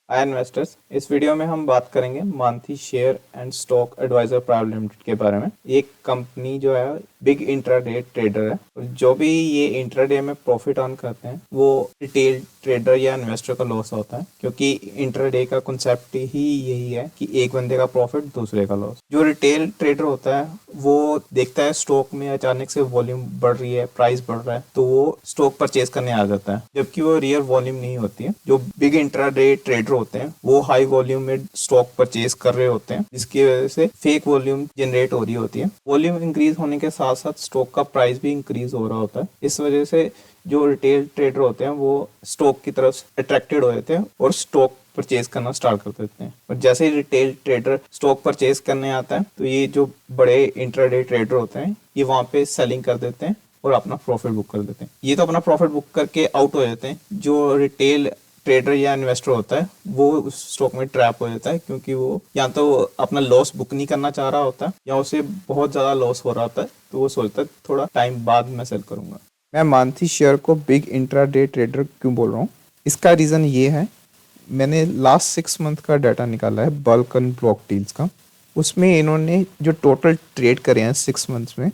Hi investors, इस video में हम बात करेंगे Mansi share and stock advisor private limited के बारे में। ये कंपनी जो है बिग इंट्राडे ट्रेडर है और जो भी ये इंट्राडे में प्रॉफिट अर्न करते हैं वो रिटेल ट्रेडर या इन्वेस्टर का लॉस होता है, क्योंकि इंट्राडे का कॉन्सेप्ट ही यही है कि एक बंदे का प्रॉफिट दूसरे का लॉस। जो रिटेल ट्रेडर होता है वो देखता है स्टॉक में अचानक से वॉल्यूम बढ़ रही है, प्राइस बढ़ रहा है, तो वो स्टॉक परचेज करने आ जाता है, जबकि वो रियल वॉल्यूम नहीं होती है। जो बिग इंट्राडे ट्रेडर होते हैं वो हाई वॉल्यूम में स्टॉक परचेज कर रहे होते हैं, जिसकी वजह से फेक वॉल्यूम जनरेट हो रही होती है। वॉल्यूम इंक्रीज होने के साथ साथ स्टॉक का प्राइस भी इंक्रीज हो रहा होता है। इस वजह से जो रिटेल ट्रेडर होते हैं वो स्टॉक की तरफ अट्रैक्टेड हो जाते हैं और स्टॉक परचेज करना स्टार्ट कर देते हैं। और जैसे ही रिटेल ट्रेडर स्टॉक परचेज करने आता है तो ये जो बड़े इंट्राडे ट्रेडर होते हैं ये वहां पे सेलिंग कर देते हैं और अपना प्रॉफिट बुक कर देते हैं। ये तो अपना प्रॉफिट बुक करके आउट हो जाते हैं। जो रिटेल ट्रेडर या इन्वेस्टर होता है वो उस स्टॉक में ट्रैप हो जाता है, क्योंकि वो या तो अपना लॉस बुक नहीं करना चाह रहा होता है या उसे बहुत ज्यादा लॉस हो रहा होता है, तो वो सोचता है थोड़ा टाइम बाद मैं सेल करूंगा। मैं मानसी शेयर को बिग इंट्राडे ट्रेडर क्यों बोल रहा हूँ, इसका रीजन ये है, मैंने लास्ट 6 मंथ का डाटा निकाला है बल्क एंड ब्लॉक डील्स का। उसमें इन्होंने जो टोटल ट्रेड करे हैं 6 मंथ्स में,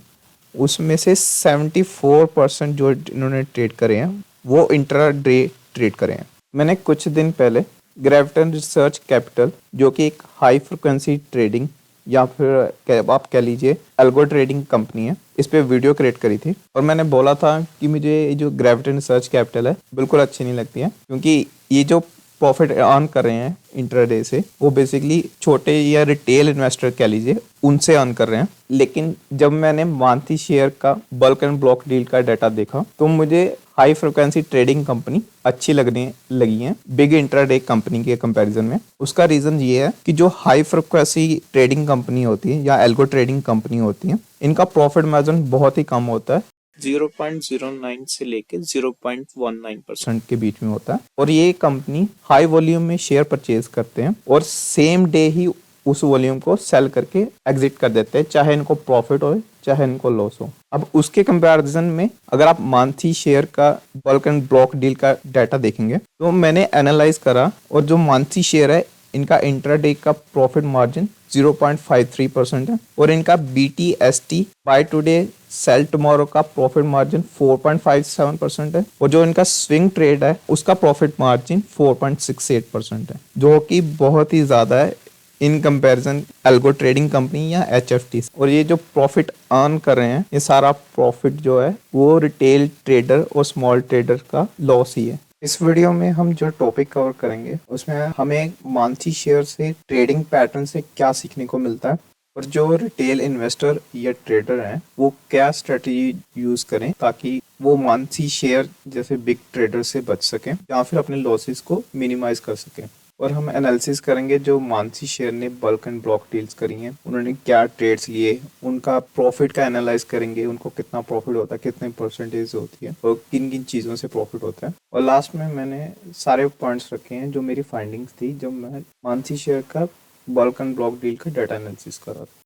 उसमें से 74% जो इन्होंने ट्रेड करे हैं वो इंट्राडे ट्रेड करे हैं। मैंने कुछ दिन पहले ग्रेविटन रिसर्च कैपिटल, जो कि एक हाई फ्रिक्वेंसी ट्रेडिंग या फिर आप कह लीजिए एल्गो ट्रेडिंग कंपनी है, इस पे वीडियो क्रिएट करी थी। और मैंने बोला था कि मुझे ये जो ग्रेविटन रिसर्च कैपिटल है बिल्कुल अच्छी नहीं लगती है, क्योंकि ये जो प्रॉफिट अर्न कर रहे हैं इंट्राडे से वो बेसिकली छोटे या रिटेल इन्वेस्टर कह लीजिए उनसे अर्न कर रहे हैं। लेकिन जब मैंने मानसी शेयर का बल्क एंड ब्लॉक डील का डाटा देखा तो मुझे हाई फ्रिक्वेंसी ट्रेडिंग कंपनी अच्छी लगने लगी है बिग इंट्राडे कंपनी के कंपैरिजन में। उसका रीजन ये है कि जो हाई फ्रिक्वेंसी ट्रेडिंग कंपनी होती है या एल्गो ट्रेडिंग कंपनी होती है, इनका प्रॉफिट मार्जिन बहुत ही कम होता है, 0.09 से लेके 0.19% के बीच में होता है। और ये कंपनी हाई वॉल्यूम में शेयर परचेज करते हैं और सेम डे ही उस वॉल्यूम को सेल करके एग्जिट कर देते हैं, चाहे इनको प्रॉफिट हो चाहे इनको लॉस हो। अब उसके कंपैरिजन में अगर आप मानसी शेयर का बल्क एंड ब्लॉक डील का डाटा देखेंगे तो मैंने एनालाइज करा, और जो मानसी शेयर है इनका इंट्राडे का प्रॉफिट मार्जिन 0.53% है और इनका BTST buy today sell tomorrow का प्रॉफिट मार्जिन 4.57% है, और जो इनका स्विंग ट्रेड है उसका प्रॉफिट मार्जिन 4.68% है, जो कि बहुत ही ज्यादा है in comparison algo trading company या HFT। और ये जो प्रॉफिट अर्न कर रहे हैं ये सारा प्रॉफिट जो है वो रिटेल ट्रेडर और स्मॉल ट्रेडर का लॉस ही है। इस वीडियो में हम जो टॉपिक कवर करेंगे उसमें हमें मानसी शेयर से ट्रेडिंग पैटर्न से क्या सीखने को मिलता है, और जो रिटेल इन्वेस्टर या ट्रेडर हैं वो क्या स्ट्रेटजी यूज करें ताकि वो मानसी शेयर जैसे बिग ट्रेडर से बच सकें या फिर अपने लॉसेस को मिनिमाइज कर सकें। और हम एनालिसिस करेंगे जो मानसी शेयर ने बल्क एंड ब्लॉक डील्स करी हैं, उन्होंने क्या ट्रेड्स लिए, उनका प्रॉफिट का एनालाइज करेंगे, उनको कितना प्रॉफिट होता है, कितने परसेंटेज होती है और किन किन चीज़ों से प्रॉफिट होता है। और लास्ट में मैंने सारे पॉइंट्स रखे हैं जो मेरी फाइंडिंग्स थी जब मैं मानसी शेयर का बल्क एंड ब्लॉक डील का डाटा एनालिसिस कर रहा था।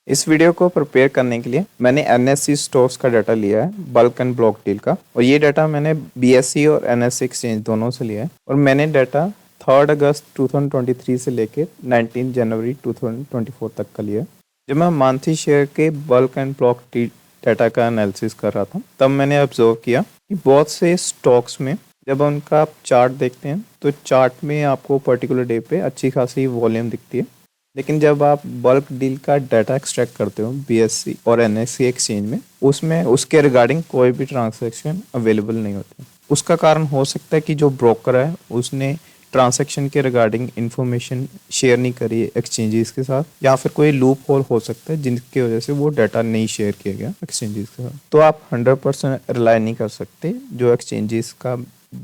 इस वीडियो को प्रिपेयर करने के लिए मैंने NSE स्टॉक्स का डाटा लिया है बल्क एंड ब्लॉक डील का, और ये डाटा मैंने BSE और NSE एक्सचेंज दोनों से लिया है। और मैंने डाटा 3 अगस्त 2023 से लेके 19 जनवरी 2024 तक का लिया है। जब मैं मानसी शेयर के bulk and block deal data का एनालिसिस कर रहा था तब मैंने ऑब्जर्व किया कि बहुत से स्टॉक्स में जब उनका आप चार्ट देखते हैं तो चार्ट में आपको पर्टिकुलर डे पे अच्छी खासी वॉल्यूम दिखती है, लेकिन जब आप बल्क डील का डाटा एक्सट्रैक्ट करते हो BSE और NSE एक्सचेंज में, उसमें उसके रिगार्डिंग कोई भी ट्रांजैक्शन अवेलेबल नहीं होती। उसका कारण हो सकता है कि जो ब्रोकर है उसने ट्रांजैक्शन के रिगार्डिंग इन्फॉर्मेशन शेयर नहीं करी एक्सचेंजेस के साथ, या फिर कोई लूप होल हो सकता है जिनकी वजह से वो डाटा नहीं शेयर किया गया एक्सचेंजेस के साथ। तो आप 100% रिलाई नहीं कर सकते जो एक्सचेंजेस का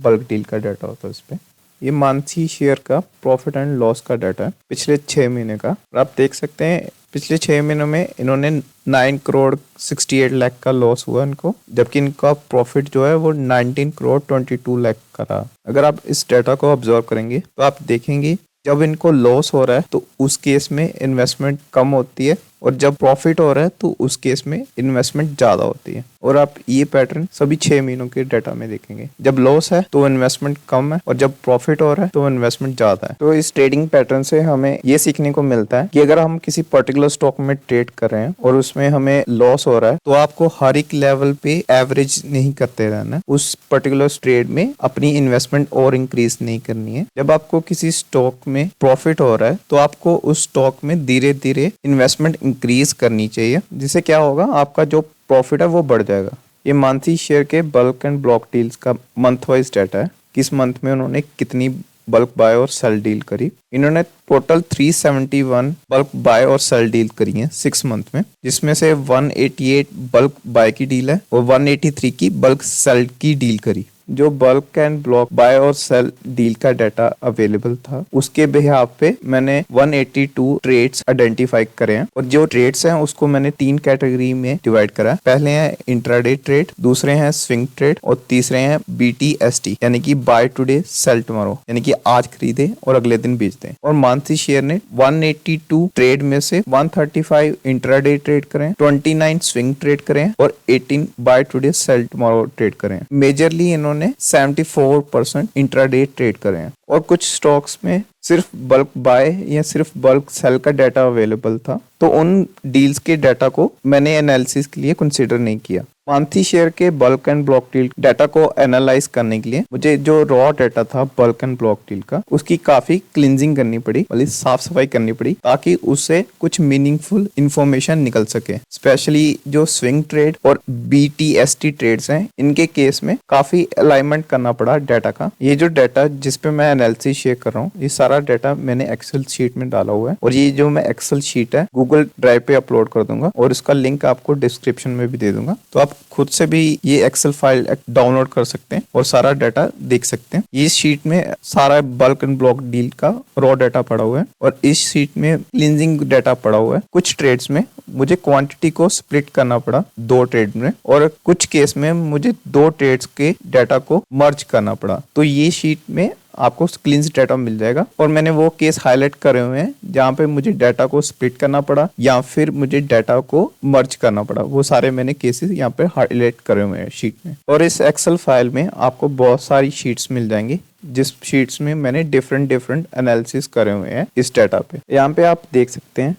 बल्क डील का डाटा होता है उस पर। ये मानसी शेयर का प्रॉफिट एंड लॉस का डाटा है पिछले 6 महीने का, और आप देख सकते हैं पिछले 6 महीनों में इन्होंने 9 करोड़ 68 लाख का लॉस हुआ इनको, जबकि इनका प्रॉफिट जो है वो 19 करोड़ 22 लाख का रहा। अगर आप इस डाटा को ऑब्जर्व करेंगे तो आप देखेंगे जब इनको लॉस हो रहा है तो उस केस में इन्वेस्टमेंट कम होती है और जब प्रॉफिट हो रहा है तो उस केस में इन्वेस्टमेंट ज्यादा होती है। और आप ये पैटर्न सभी 6 महीनों के डाटा में देखेंगे। जब लॉस है तो इन्वेस्टमेंट कम है और जब प्रॉफिट हो रहा है तो इन्वेस्टमेंट ज्यादा है। तो इस ट्रेडिंग पैटर्न से हमें ये सीखने को मिलता है कि अगर हम किसी पर्टिकुलर स्टॉक में ट्रेड कर रहे हैं और उसमें हमें लॉस हो रहा है तो आपको हर एक लेवल पे एवरेज नहीं करते रहना, उस पर्टिकुलर ट्रेड में अपनी इन्वेस्टमेंट और इंक्रीज नहीं करनी है। जब आपको किसी स्टॉक में प्रॉफिट हो रहा है तो आपको उस स्टॉक में धीरे धीरे इन्वेस्टमेंट इंक्रीज करनी चाहिए, जिससे क्या होगा, आपका जो प्रॉफिट है वो बढ़ जाएगा। ये मानसी शेयर के बल्क एंड ब्लॉक डील्स का मंथ वाइज डाटा है। किस मंथ में उन्होंने कितनी बल्क बाय और सेल डील करी। इन्होंने टोटल 371 बल्क बाय और सेल डील करी है 6 मंथ में, जिसमें से 188 बल्क बाय की डील है और 183 की बल्क सेल की डील करी। जो बल्क एंड ब्लॉक बाय और सेल डील का डाटा अवेलेबल था उसके बिहाफ पे मैंने 182 ट्रेड्स आइडेंटिफाई करे हैं और जो ट्रेड्स हैं उसको मैंने 3 कैटेगरी में डिवाइड करा है। पहले हैं इंट्राडे ट्रेड, दूसरे हैं स्विंग ट्रेड और तीसरे हैं BTST यानी कि बाय टुडे सेल टुमारो, यानी कि आज खरीदे और अगले दिन बेच दें। और मानसी शेयर ने 182 ट्रेड में से 135 इंट्राडे ट्रेड करें, 29 स्विंग ट्रेड करें और 18 buy today sell tomorrow trade करें। मेजरली इन्होंने 74% इंट्राडे ट्रेड करे हैं और कुछ स्टॉक्स में सिर्फ बल्क बाय या सिर्फ बल्क सेल का डाटा अवेलेबल था, तो उन डील्स के डाटा को मैंने एनालिसिस के लिए कंसीडर नहीं किया। मानसी शेयर के bulk and block deal data को एनालाइज करने के लिए मुझे जो रॉ डाटा था बल्क एंड ब्लॉक डील का, उसकी काफी क्लींजिंग करनी पड़ी, मतलब साफ सफाई करनी पड़ी, ताकि उससे कुछ मीनिंगफुल इंफॉर्मेशन निकल सके। स्पेशली जो स्विंग ट्रेड और BTST ट्रेड्स हैं, इनके केस में काफी अलाइनमेंट करना पड़ा डाटा का। ये जो डाटा जिसपे मैं एनालिसिस शेयर कर रहा हूँ, ये सारा डाटा मैंने एक्सेल शीट में डाला हुआ है और ये जो मैं एक्सेल शीट है गूगल ड्राइव पे अपलोड कर दूंगा और इसका लिंक आपको डिस्क्रिप्शन में भी दे दूंगा, तो आप खुद से भी ये एक्सेल फाइल डाउनलोड कर सकते हैं और सारा डाटा देख सकते हैं। ये शीट में सारा बल्क एंड ब्लॉक डील का रॉ डाटा पड़ा हुआ है और इस शीट में क्लींजिंग डाटा पड़ा हुआ है। कुछ ट्रेड्स में मुझे क्वांटिटी को स्प्लिट करना पड़ा 2 ट्रेड में और कुछ केस में मुझे 2 ट्रेड्स के डाटा को मर्ज करना पड़ा, तो ये शीट में आपको क्लींस डाटा मिल जाएगा। और मैंने वो केस हाईलाइट करे हुए हैं जहाँ पे मुझे डाटा को स्प्लिट करना पड़ा या फिर मुझे डाटा को मर्ज करना पड़ा, वो सारे मैंने केसेस यहाँ पे हाईलाइट करे हुए हैं शीट में। और इस एक्सेल फाइल में आपको बहुत सारी शीट्स मिल जाएंगी जिस शीट्स में मैंने डिफरेंट एनालिसिस करे हुए हैं इस डाटा पे। यहाँ पे आप देख सकते हैं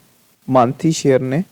मानसी शेयर ने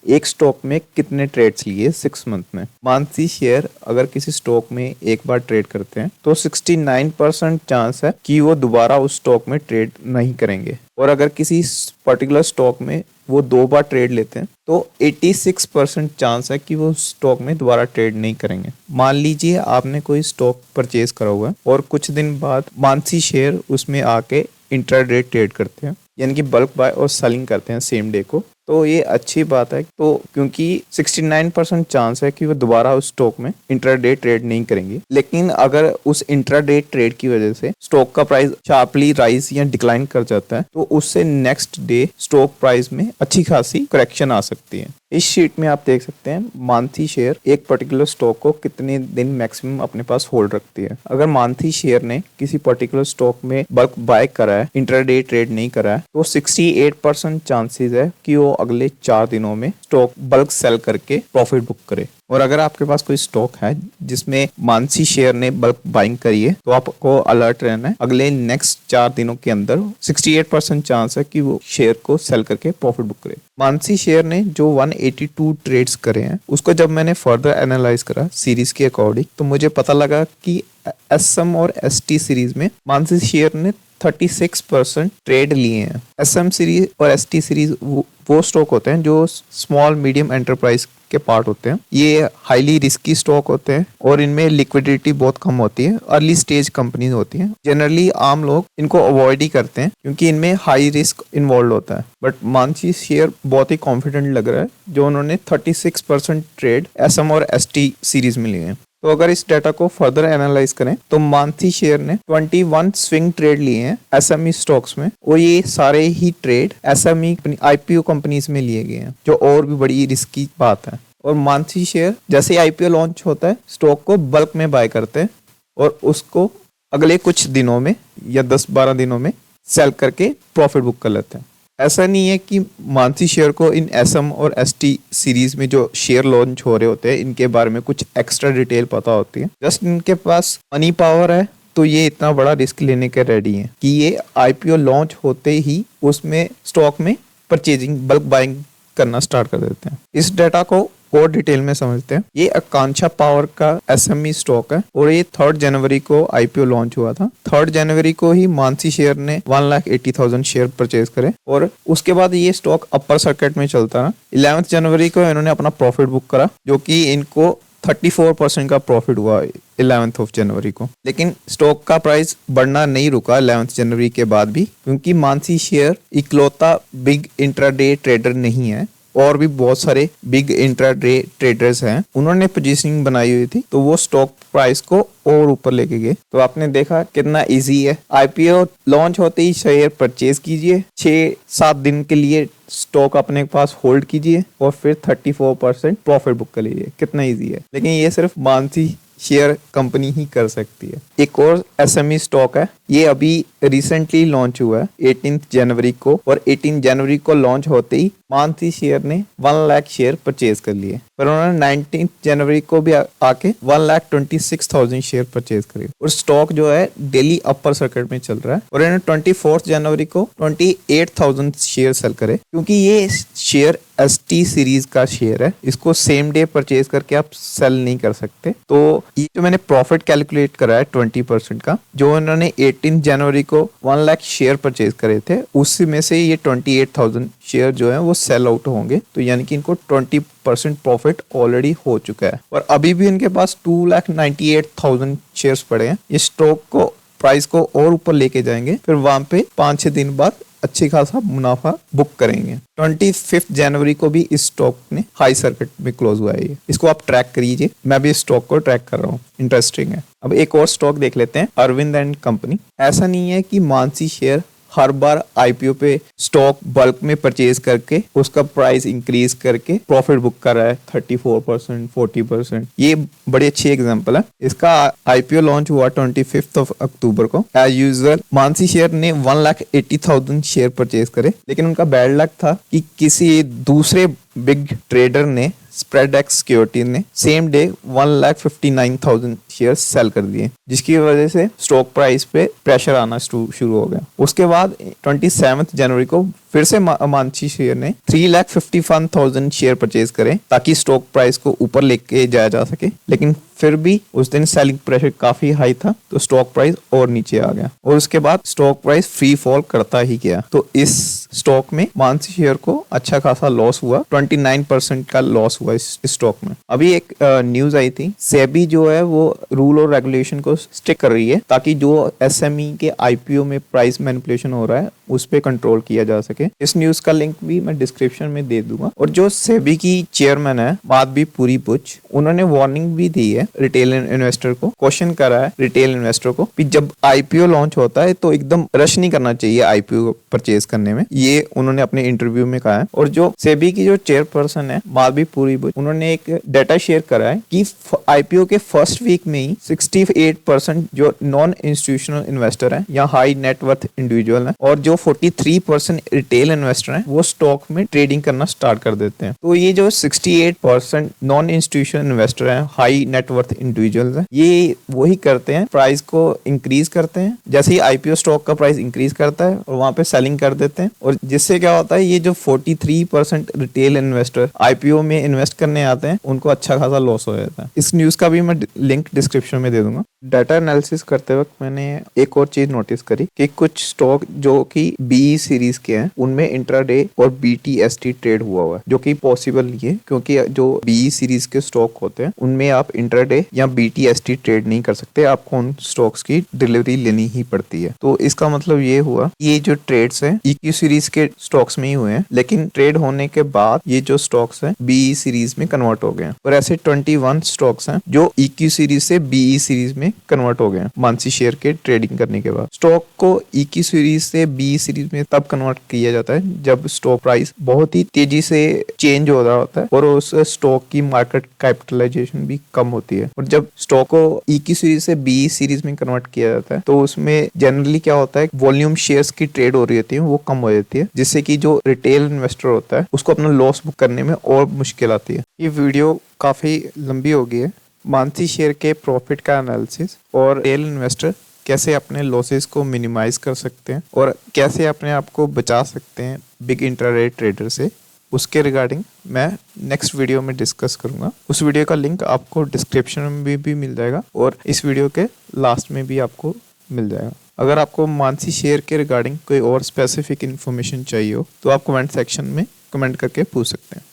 एक स्टॉक में कितने ट्रेड्स लिए 6 मंथ में। मानसी शेयर अगर किसी स्टॉक में एक बार ट्रेड करते हैं तो 69% चांस है कि वो दोबारा उस स्टॉक में ट्रेड नहीं करेंगे, और अगर किसी पर्टिकुलर स्टॉक में वो 2 बार ट्रेड लेते हैं तो 86% चांस है कि वो स्टॉक में दोबारा ट्रेड नहीं करेंगे। मान लीजिए आपने कोई स्टॉक परचेज करा हुआ है और कुछ दिन बाद मानसी शेयर उसमें आके इंट्राडे ट्रेड करते हैं, यानी कि बल्क बाय और सेलिंग करते हैं सेम डे को, तो ये अच्छी बात है। तो क्योंकि 69% चांस है कि वो दोबारा उस स्टॉक में इंट्राडे ट्रेड नहीं करेंगे। लेकिन अगर उस इंट्राडे ट्रेड की वजह से स्टॉक का प्राइस शार्पली राइज या डिक्लाइन कर जाता है तो उससे नेक्स्ट डे स्टॉक प्राइस में अच्छी खासी करेक्शन आ सकती है। इस शीट में आप देख सकते हैं मानसी शेयर एक पर्टिकुलर स्टॉक को कितने दिन मैक्सिमम अपने पास होल्ड रखती है। अगर मानसी शेयर ने किसी पर्टिकुलर स्टॉक में बल्क बाय करा है, इंट्राडे ट्रेड नहीं करा है, तो 68% चांसेस है कि वो अगले 4 दिनों में स्टॉक बल्क सेल करके प्रॉफिट बुक करे। और अगर आपके पास कोई स्टॉक है जिसमें मानसी शेयर ने बल्क बाइंग करी है तो आपको अलर्ट रहना है, अगले नेक्स्ट 4 दिनों के अंदर 68% चांस है कि वो शेयर को सेल करके प्रॉफिट बुक करे। मानसी शेयर ने जो 182 ट्रेड्स करे हैं उसको जब मैंने फर्दर एनालाइज करा सीरीज के अकॉर्डिंग, तो मुझे पता लगा कि SM और ST सीरीज में मानसी शेयर ने 36% ट्रेड लिए हैं। SM सीरीज और ST सीरीज वो स्टॉक होते हैं जो स्मॉल मीडियम एंटरप्राइज के पार्ट होते हैं। ये हाईली रिस्की स्टॉक होते हैं और इनमें लिक्विडिटी बहुत कम होती है, अर्ली स्टेज कंपनीज होती हैं। जनरली आम लोग इनको अवॉइड ही करते हैं क्योंकि इनमें हाई रिस्क इन्वॉल्व होता है। बट मानसी शेयर बहुत ही कॉन्फिडेंट लग रहा है जो उन्होंने 36% ट्रेड SM और ST सीरीज में लिए हैं। तो अगर इस डाटा को फर्दर एनालाइज करें तो मानसी शेयर ने 21 स्विंग ट्रेड लिए हैं SME स्टॉक्स में, और ये सारे ही ट्रेड SME IPO कंपनीज में लिए गए हैं, जो और भी बड़ी रिस्की बात है। और मानसी शेयर जैसे ही IPO लॉन्च होता है स्टॉक को बल्क में बाय करते हैं और उसको अगले कुछ दिनों में या 10-12 दिनों में सेल करके प्रॉफिट बुक कर लेते हैं। ऐसा नहीं है कि मानसी शेयर को इन SM और ST सीरीज में जो शेयर लॉन्च हो रहे होते हैं इनके बारे में कुछ एक्स्ट्रा डिटेल पता होती है। जस्ट इनके पास मनी पावर है तो ये इतना बड़ा रिस्क लेने के रेडी है कि ये IPO लॉन्च होते ही उसमें स्टॉक में परचेजिंग बल्क बाइंग करना स्टार्ट कर देते हैं। इस डेटा को और डिटेल में समझते हैं। ये आकांक्षा पावर का SME स्टॉक है और ये 3 जनवरी को IPO लॉन्च हुआ था। 3 जनवरी को ही मानसी शेयर ने 1,80,000 शेयर परचेज करे और उसके बाद ये स्टॉक अपर सर्किट में चलता रहा। 11 जनवरी को इन्होंने अपना प्रॉफिट बुक करा जो कि इनको 34% का प्रॉफिट हुआ 11 जनवरी को। लेकिन स्टॉक का प्राइस बढ़ना नहीं रुका 11 जनवरी के बाद भी, क्योंकि मानसी शेयर इकलौता बिग इंट्राडे ट्रेडर नहीं है और भी बहुत सारे बिग इंट्राडे ट्रेडर्स हैं। उन्होंने पोजीशनिंग बनाई हुई थी तो वो स्टॉक प्राइस को और ऊपर लेके गए। तो आपने देखा कितना इजी है। IPO लॉन्च होते ही शेयर परचेज कीजिए, 6-7 दिन के लिए स्टॉक अपने पास होल्ड कीजिए और फिर 34% प्रॉफिट बुक कर लीजिए। कितना इजी है। लेकिन ये सिर्फ मानसी शेयर कंपनी ही कर सकती है। एक और SME स्टॉक है, ये अभी रिसेंटली लॉन्च हुआ है 18 जनवरी को और 18 जनवरी को लॉन्च होते ही मानसी शेयर ने 1 लाख शेयर परचेज कर लिए। पर उन्होंने 19 जनवरी को भी आके 1,26,000 शेयर परचेज करे और स्टॉक जो है डेली अपर सर्किट में चल रहा है। और इन्होंने 24 जनवरी को 28,000 शेयर सेल करे, क्योंकि ये शेयर ST सीरीज का शेयर है, इसको सेम डे परचेज करके आप सेल नहीं कर सकते। तो ये जो मैंने प्रॉफिट कैलकुलेट करा है 20% का, जो उन्होंने 18 जनवरी को 1 लाख शेयर परचेज करे थे, उसी में से ये 28,000 शेयर जो है वो सेल आउट होंगे। तो यानी कि इनको 20% प्रॉफिट ऑलरेडी हो चुका है और अभी भी इनके पास 2,98,000 शेयर्स पड़े हैं। ये स्टॉक को प्राइस को और ऊपर लेके जाएंगे, फिर वहां पे 5-6 दिन बाद अच्छी खासा मुनाफा बुक करेंगे। 25 जनवरी को भी इस स्टॉक ने हाई सर्किट में क्लोज हुआ है। इसको आप ट्रैक करिए, मैं भी इस स्टॉक को ट्रैक कर रहा हूँ, इंटरेस्टिंग है। अब एक और स्टॉक देख लेते हैं, अरविंद एंड कंपनी। ऐसा नहीं है कि मानसी शेयर हर बार IPO पे स्टॉक बल्क में परचेज करके उसका प्राइस इंक्रीज करके प्रॉफिट बुक कर रहा है 34%, 40%। ये बड़ी अच्छी एग्जांपल है। इसका IPO लॉन्च हुआ 25 अक्टूबर को। एज यूजुअल मानसी शेयर ने 1,80,000 शेयर परचेज करे, लेकिन उनका बैड लक था कि किसी दूसरे बिग ट्रेडर ने, स्प्रेडएक्स सिक्योरिटी ने सेम डे 1,59,000 शेयर सेल कर दिए, जिसकी वजह से स्टॉक प्राइस पे प्रेशर आना शुरू हो गया। उसके बाद 27 जनवरी को फिर से मानसी शेयर ने 3,51,000 शेयर परचेज करे ताकि स्टॉक प्राइस को ऊपर लेके जाया जा सके, लेकिन फिर भी उस दिन सेलिंग प्रेशर काफी हाई था तो स्टॉक प्राइस और नीचे आ गया और उसके बाद स्टॉक प्राइस फ्री फॉल करता ही गया। तो इस स्टॉक में मानसी शेयर को अच्छा खासा लॉस हुआ, 29% का लॉस हुआ इस स्टॉक में। अभी एक न्यूज आई थी, सेबी जो है वो रूल और रेगुलेशन को स्टिक कर रही है ताकि जो SME के IPO में प्राइस मैनिपुलेशन हो रहा है उस पे कंट्रोल किया जा सके। इस न्यूज का लिंक भी मैं डिस्क्रिप्शन में दे दूंगा। और जो सेबी की चेयरमैन है माधवी पुरी बुच, उन्होंने वार्निंग भी दी है रिटेल इन्वेस्टर को, क्वेश्चन करा है रिटेल इन्वेस्टर को कि जब IPO लॉन्च होता है तो एकदम रश नहीं करना चाहिए IPO परचेज करने में। ये उन्होंने अपने इंटरव्यू में कहा है। और जो सेबी की जो चेयरपर्सन है माधवी पुरी बुच, उन्होंने एक डाटा शेयर करा है कि IPO के फर्स्ट वीक में ही 68% जो नॉन इंस्टीट्यूशनल इन्वेस्टर है या हाई नेटवर्थ इंडिविजुअल है और जो 43% रिटेल इन्वेस्टर हैं वो स्टॉक में ट्रेडिंग करना स्टार्ट कर देते हैं। तो ये जो 68% नॉन इंस्टीट्यूशनल इन्वेस्टर हैं, हाई नेटवर्थ इंडिविजुअल्स हैं, ये वही करते हैं, प्राइस को इंक्रीज करते हैं। जैसे ही IPO स्टॉक का प्राइस इंक्रीज करता है और वहां पे सेलिंग कर देते हैं और जिससे क्या होता है, ये जो 43% रिटेल इन्वेस्टर IPO में इन्वेस्ट करने आते हैं उनको अच्छा खासा लॉस हो जाता है। इस न्यूज का भी मैं लिंक डिस्क्रिप्शन में दे दूंगा। डाटा एनालिसिस करते वक्त मैंने एक और चीज नोटिस करी कि कुछ स्टॉक जो कि BE सीरीज के हैं उनमें इंट्राडे और BTST ट्रेड हुआ है, जो कि पॉसिबल नहीं है क्योंकि जो BE सीरीज के स्टॉक होते हैं उनमें आप इंट्राडे या BTST ट्रेड नहीं कर सकते, आपको उन स्टॉक्स की डिलीवरी लेनी ही पड़ती है। तो इसका मतलब ये हुआ ये जो ट्रेड्स हैं EQ सीरीज के स्टॉक्स में ही हुए हैं, लेकिन ट्रेड होने के बाद ये जो स्टॉक्स हैं BE सीरीज में कन्वर्ट हो गए हैं। और ऐसे 21 स्टॉक्स हैं जो EQ सीरीज से BE सीरीज में में कन्वर्ट हो गए हैं मानसी शेयर के ट्रेडिंग करने के बाद। स्टॉक को ई की सीरीज से बी सीरीज में तब कन्वर्ट किया जाता है जब स्टॉक प्राइस बहुत ही तेजी से चेंज हो रहा होता है और उस स्टॉक की मार्केट कैपिटलाइजेशन भी कम होती है। और जब स्टॉक को ई की सीरीज से बी सीरीज में कन्वर्ट किया जाता है तो उसमें जनरली क्या होता है, वॉल्यूम शेयर्स की ट्रेड हो रही होती है वो कम हो जाती है, जिससे कि जो रिटेल इन्वेस्टर होता है उसको अपना लॉस बुक करने में और मुश्किल आती है। ये वीडियो काफी लंबी हो गई है। मानसी शेयर के प्रॉफिट का एनालिसिस और रिटेल इन्वेस्टर कैसे अपने लॉसेस को मिनिमाइज कर सकते हैं और कैसे अपने आप को बचा सकते हैं बिग इंट्राडे ट्रेडर से, उसके रिगार्डिंग मैं नेक्स्ट वीडियो में डिस्कस करूंगा। उस वीडियो का लिंक आपको डिस्क्रिप्शन में भी मिल जाएगा और इस वीडियो के लास्ट में भी आपको मिल जाएगा। अगर आपको मानसी शेयर के रिगार्डिंग कोई और स्पेसिफिक इन्फॉर्मेशन चाहिए हो तो आप कमेंट सेक्शन में कमेंट करके पूछ सकते हैं।